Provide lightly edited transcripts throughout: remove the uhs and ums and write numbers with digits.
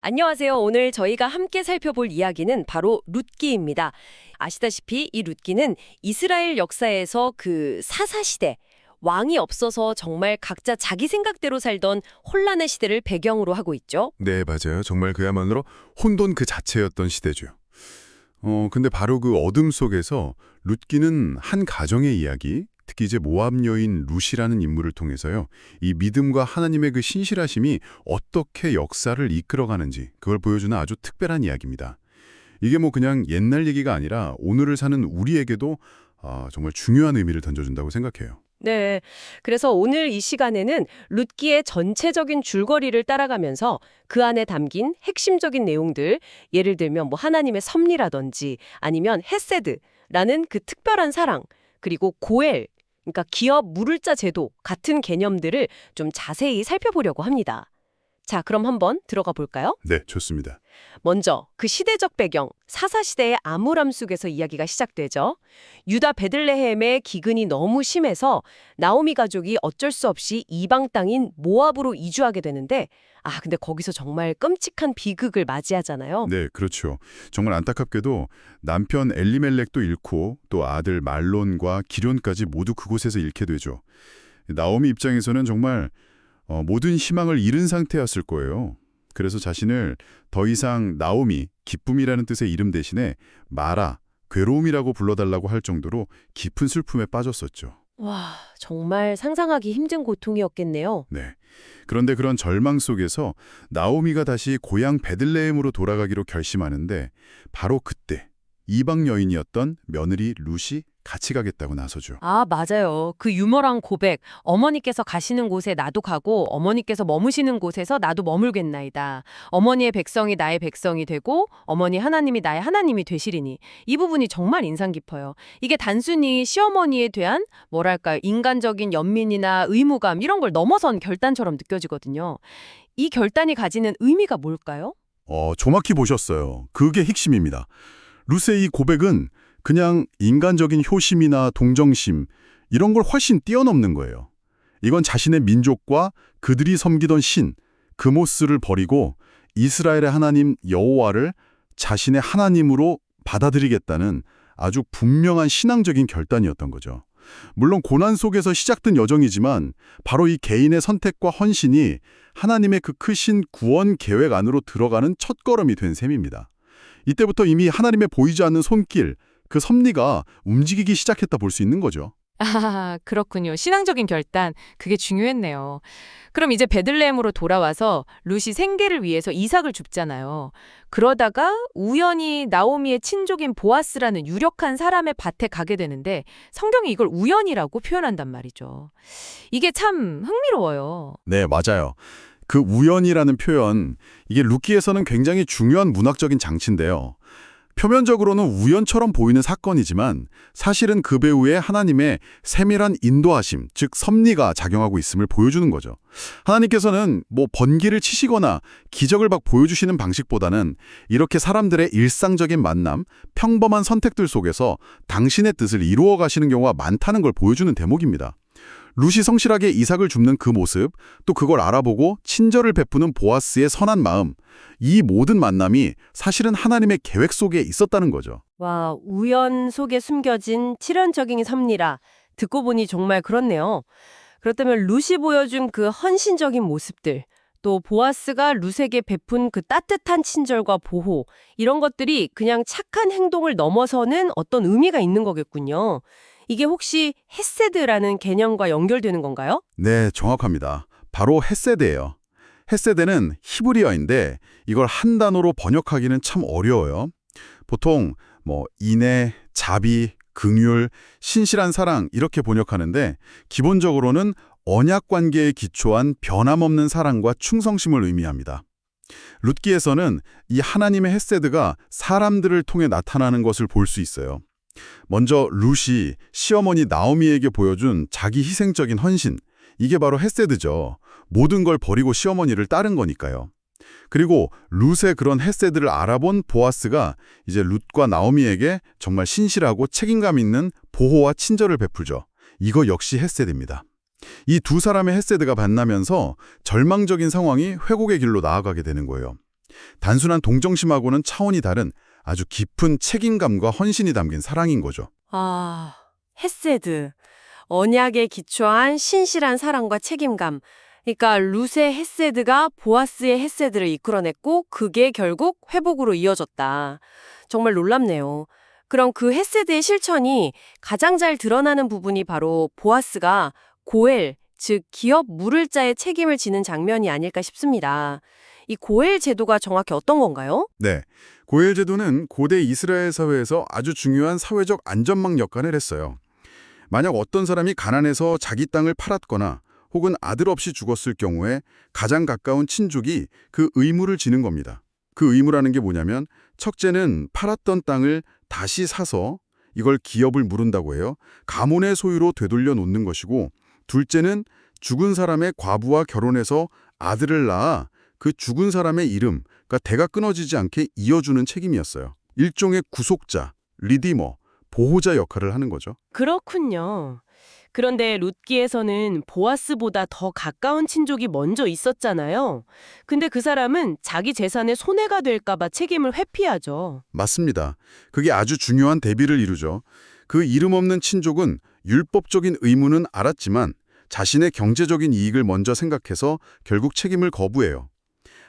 안녕하세요. 오늘 저희가 함께 살펴볼 이야기는 바로 룻기입니다. 아시다시피 이 룻기는 이스라엘 역사에서 그 사사시대, 왕이 없어서 정말 각자 자기 생각대로 살던 혼란의 시대를 배경으로 하고 있죠. 네, 맞아요. 정말 그야말로 혼돈 그 자체였던 시대죠. 근데 바로 그 어둠 속에서 룻기는 한 가정의 이야기, 특히 이제 모압 여인 룻이라는 인물을 통해서요. 이 믿음과 하나님의 그 신실하심이 어떻게 역사를 이끌어가는지 그걸 보여주는 아주 특별한 이야기입니다. 이게 뭐 그냥 옛날 얘기가 아니라 오늘을 사는 우리에게도 정말 중요한 의미를 던져준다고 생각해요. 네. 그래서 오늘 이 시간에는 룻기의 전체적인 줄거리를 따라가면서 그 안에 담긴 핵심적인 내용들, 예를 들면 뭐 하나님의 섭리라든지 아니면 헤세드라는 그 특별한 사랑, 그리고 고엘, 그러니까 기업 무를자 제도 같은 개념들을 좀 자세히 살펴보려고 합니다. 자, 그럼 한번 들어가 볼까요? 네, 좋습니다. 먼저 그 시대적 배경, 사사시대의 암울함 속에서 이야기가 시작되죠. 유다 베들레헴의 기근이 너무 심해서 나오미 가족이 어쩔 수 없이 이방 땅인 모압으로 이주하게 되는데 근데 거기서 정말 끔찍한 비극을 맞이하잖아요. 네, 그렇죠. 정말 안타깝게도 남편 엘리멜렉도 잃고 또 아들 말론과 기럨까지 모두 그곳에서 잃게 되죠. 나오미 입장에서는 정말 모든 희망을 잃은 상태였을 거예요. 그래서 자신을 더 이상 나오미, 기쁨이라는 뜻의 이름 대신에 마라, 괴로움이라고 불러달라고 할 정도로 깊은 슬픔에 빠졌었죠. 와, 정말 상상하기 힘든 고통이었겠네요. 네. 그런데 그런 절망 속에서 나오미가 다시 고향 베들레헴으로 돌아가기로 결심하는데 바로 그때 이방 여인이었던 며느리 룻이 같이 가겠다고 나서죠. 맞아요. 그 유머랑 고백. 어머니께서 가시는 곳에 나도 가고 어머니께서 머무시는 곳에서 나도 머물겠나이다. 어머니의 백성이 나의 백성이 되고 어머니 하나님이 나의 하나님이 되시리니. 이 부분이 정말 인상 깊어요. 이게 단순히 시어머니에 대한 뭐랄까요, 인간적인 연민이나 의무감 이런 걸 넘어선 결단처럼 느껴지거든요. 이 결단이 가지는 의미가 뭘까요? 정확히 보셨어요. 그게 핵심입니다. 룻의 이 고백은 그냥 인간적인 효심이나 동정심 이런 걸 훨씬 뛰어넘는 거예요. 이건 자신의 민족과 그들이 섬기던 신, 그모스를 버리고 이스라엘의 하나님 여호와를 자신의 하나님으로 받아들이겠다는 아주 분명한 신앙적인 결단이었던 거죠. 물론 고난 속에서 시작된 여정이지만 바로 이 개인의 선택과 헌신이 하나님의 그 크신 구원 계획 안으로 들어가는 첫걸음이 된 셈입니다. 이때부터 이미 하나님의 보이지 않는 손길, 그 섭리가 움직이기 시작했다 볼 수 있는 거죠. 그렇군요. 신앙적인 결단, 그게 중요했네요. 그럼 이제 베들레헴으로 돌아와서 룻이 생계를 위해서 이삭을 줍잖아요. 그러다가 우연히 나오미의 친족인 보아스라는 유력한 사람의 밭에 가게 되는데 성경이 이걸 우연이라고 표현한단 말이죠. 이게 참 흥미로워요. 네, 맞아요. 그 우연이라는 표현, 이게 룻기에서는 굉장히 중요한 문학적인 장치인데요. 표면적으로는 우연처럼 보이는 사건이지만 사실은 그 배후에 하나님의 세밀한 인도하심, 즉 섭리가 작용하고 있음을 보여주는 거죠. 하나님께서는 뭐 번개를 치시거나 기적을 막 보여주시는 방식보다는 이렇게 사람들의 일상적인 만남, 평범한 선택들 속에서 당신의 뜻을 이루어 가시는 경우가 많다는 걸 보여주는 대목입니다. 룻이 성실하게 이삭을 줍는 그 모습, 또 그걸 알아보고 친절을 베푸는 보아스의 선한 마음, 이 모든 만남이 사실은 하나님의 계획 속에 있었다는 거죠. 와, 우연 속에 숨겨진 치련적인 섭리라. 듣고 보니 정말 그렇네요. 그렇다면 룻이 보여준 그 헌신적인 모습들, 또 보아스가 룻에게 베푼 그 따뜻한 친절과 보호, 이런 것들이 그냥 착한 행동을 넘어서는 어떤 의미가 있는 거겠군요. 이게 혹시 헤세드라는 개념과 연결되는 건가요? 네, 정확합니다. 바로 헤세드예요. 헤세드는 히브리어인데 이걸 한 단어로 번역하기는 참 어려워요. 보통 인애, 자비, 긍휼, 신실한 사랑 이렇게 번역하는데 기본적으로는 언약 관계에 기초한 변함없는 사랑과 충성심을 의미합니다. 룻기에서는 이 하나님의 헤세드가 사람들을 통해 나타나는 것을 볼 수 있어요. 먼저 룻이 시어머니 나오미에게 보여준 자기 희생적인 헌신, 이게 바로 헤세드죠. 모든 걸 버리고 시어머니를 따른 거니까요. 그리고 룻의 그런 헤세드를 알아본 보아스가 이제 룻과 나오미에게 정말 신실하고 책임감 있는 보호와 친절을 베풀죠. 이거 역시 헤세드입니다. 이 두 사람의 헤세드가 만나면서 절망적인 상황이 회복의 길로 나아가게 되는 거예요. 단순한 동정심하고는 차원이 다른 아주 깊은 책임감과 헌신이 담긴 사랑인 거죠. 아, 헤세드. 언약에 기초한 신실한 사랑과 책임감. 그러니까 룻의 헤세드가 보아스의 헤세드를 이끌어냈고 그게 결국 회복으로 이어졌다. 정말 놀랍네요. 그럼 그 헤세드의 실천이 가장 잘 드러나는 부분이 바로 보아스가 고엘, 즉 기업 물을 자의 책임을 지는 장면이 아닐까 싶습니다. 이 고엘 제도가 정확히 어떤 건가요? 네, 고엘 제도는 고대 이스라엘 사회에서 아주 중요한 사회적 안전망 역할을 했어요. 만약 어떤 사람이 가난해서 자기 땅을 팔았거나 혹은 아들 없이 죽었을 경우에 가장 가까운 친족이 그 의무를 지는 겁니다. 그 의무라는 게 뭐냐면 첫째는 팔았던 땅을 다시 사서 이걸 기업을 물은다고 해요. 가문의 소유로 되돌려 놓는 것이고, 둘째는 죽은 사람의 과부와 결혼해서 아들을 낳아 그 죽은 사람의 이름, 그러니까 대가 끊어지지 않게 이어주는 책임이었어요. 일종의 구속자, 리디머, 보호자 역할을 하는 거죠. 그렇군요. 그런데 룻기에서는 보아스보다 더 가까운 친족이 먼저 있었잖아요. 근데 그 사람은 자기 재산에 손해가 될까봐 책임을 회피하죠. 맞습니다. 그게 아주 중요한 대비를 이루죠. 그 이름 없는 친족은 율법적인 의무는 알았지만 자신의 경제적인 이익을 먼저 생각해서 결국 책임을 거부해요.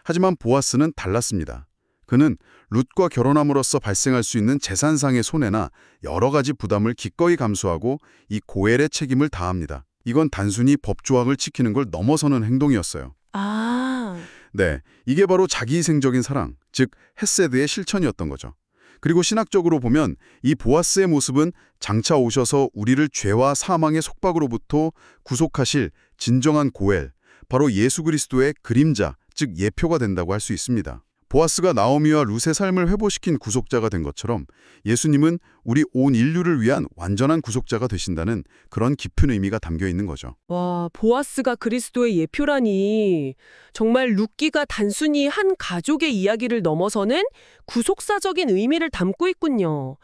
하지만 보아스는 달랐습니다. 그는 룻과 결혼함으로써 발생할 수 있는 재산상의 손해나 여러 가지 부담을 기꺼이 감수하고 이 고엘의 책임을 다합니다. 이건 단순히 법 조항을 지키는 걸 넘어서는 행동이었어요. 아, 네, 이게 바로 자기희생적인 사랑, 즉 헤세드의 실천이었던 거죠. 그리고 신학적으로 보면 이 보아스의 모습은 장차 오셔서 우리를 죄와 사망의 속박으로부터 구속하실 진정한 고엘, 바로 예수 그리스도의 그림자, 즉 예표가 된다고 할 수 있습니다. 보아스가 나오미와 룻의 삶을 회복시킨 구속자가 된 것처럼 예수님은 우리 온 인류를 위한 완전한 구속자가 되신다는 그런 깊은 의미가 담겨 있는 거죠. 와, 보아스가 그리스도의 예표라니. 정말 룻기가 단순히 한 가족의 이야기를 넘어서는 구속사적인 의미를 담고 있군요.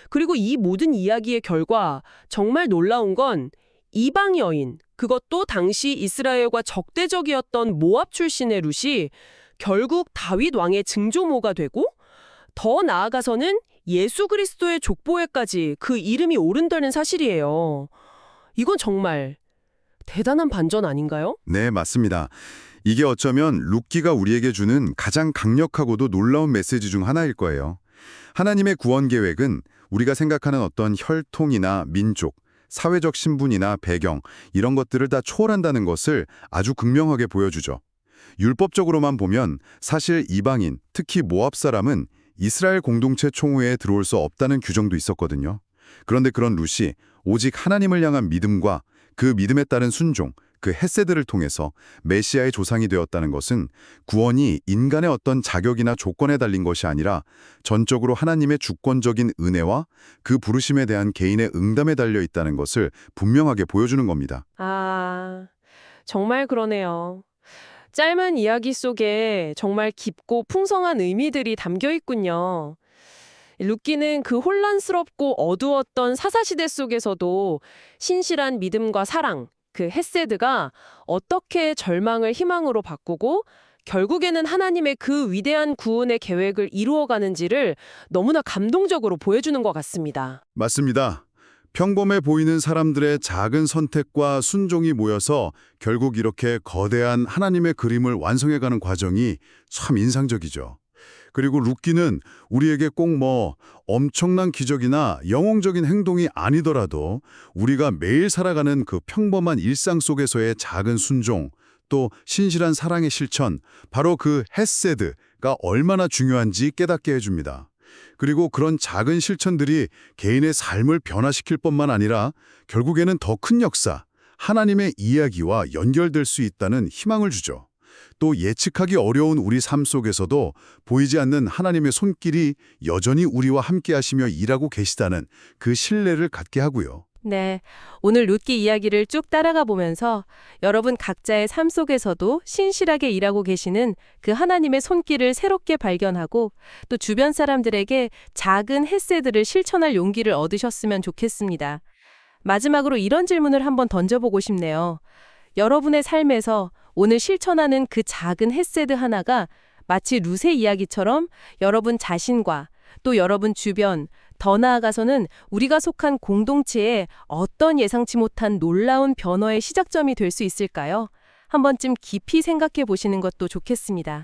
그리고 이 모든 이야기의 결과 정말 놀라운 건 이방 여인, 그것도 당시 이스라엘과 적대적이었던 모압 출신의 룻이 결국 다윗 왕의 증조모가 되고 더 나아가서는 예수 그리스도의 족보에까지 그 이름이 오른다는 사실이에요. 이건 정말 대단한 반전 아닌가요? 네, 맞습니다. 이게 어쩌면 룻기가 우리에게 주는 가장 강력하고도 놀라운 메시지 중 하나일 거예요. 하나님의 구원 계획은 우리가 생각하는 어떤 혈통이나 민족, 사회적 신분이나 배경, 이런 것들을 다 초월한다는 것을 아주 극명하게 보여주죠. 율법적으로만 보면 사실 이방인, 특히 모압 사람은 이스라엘 공동체 총회에 들어올 수 없다는 규정도 있었거든요. 그런데 그런 룻이 오직 하나님을 향한 믿음과 그 믿음에 따른 순종, 그 헤세드를 통해서 메시아의 조상이 되었다는 것은 구원이 인간의 어떤 자격이나 조건에 달린 것이 아니라 전적으로 하나님의 주권적인 은혜와 그 부르심에 대한 개인의 응답에 달려 있다는 것을 분명하게 보여주는 겁니다. 아, 정말 그러네요. 짧은 이야기 속에 정말 깊고 풍성한 의미들이 담겨 있군요. 룻기는 그 혼란스럽고 어두웠던 사사시대 속에서도 신실한 믿음과 사랑, 그 헤세드가 어떻게 절망을 희망으로 바꾸고 결국에는 하나님의 그 위대한 구원의 계획을 이루어가는지를 너무나 감동적으로 보여주는 것 같습니다. 맞습니다. 평범해 보이는 사람들의 작은 선택과 순종이 모여서 결국 이렇게 거대한 하나님의 그림을 완성해가는 과정이 참 인상적이죠. 그리고 룻기는 우리에게 꼭 엄청난 기적이나 영웅적인 행동이 아니더라도 우리가 매일 살아가는 그 평범한 일상 속에서의 작은 순종, 또 신실한 사랑의 실천, 바로 그 헤세드가 얼마나 중요한지 깨닫게 해줍니다. 그리고 그런 작은 실천들이 개인의 삶을 변화시킬 뿐만 아니라 결국에는 더 큰 역사, 하나님의 이야기와 연결될 수 있다는 희망을 주죠. 또 예측하기 어려운 우리 삶 속에서도 보이지 않는 하나님의 손길이 여전히 우리와 함께 하시며 일하고 계시다는 그 신뢰를 갖게 하고요. 네. 오늘 룻기 이야기를 쭉 따라가 보면서 여러분 각자의 삶 속에서도 신실하게 일하고 계시는 그 하나님의 손길을 새롭게 발견하고 또 주변 사람들에게 작은 헤세드를 실천할 용기를 얻으셨으면 좋겠습니다. 마지막으로 이런 질문을 한번 던져보고 싶네요. 여러분의 삶에서 오늘 실천하는 그 작은 헤세드 하나가 마치 룻의 이야기처럼 여러분 자신과 또 여러분 주변, 더 나아가서는 우리가 속한 공동체에 어떤 예상치 못한 놀라운 변화의 시작점이 될 수 있을까요? 한 번쯤 깊이 생각해 보시는 것도 좋겠습니다.